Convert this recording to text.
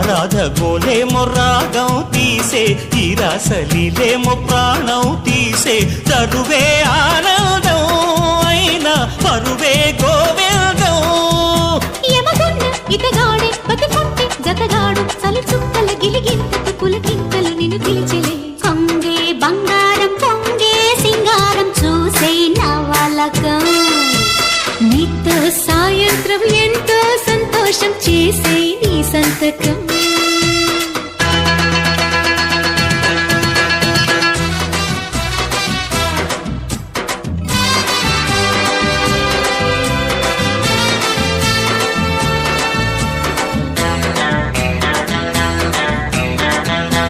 రాధగోలేమో రాగం తీసే ఈ రాసలీలేమో ప్రాణం తీసే చదువే ఆనందం అయినా పరువే గోవిందం యమగన్న ఇతగాడే బతుకుంటే జతగాడు చలి చుక్కల గిలిగింతకు పులకింతలు నిన్ను పిలిచెలే కొంగే బంగారం పొంగే సింగారం చూసే నవలకం నీతో సాయంత్రం ఎంతో సంతోషం చేసే నీ సంతకం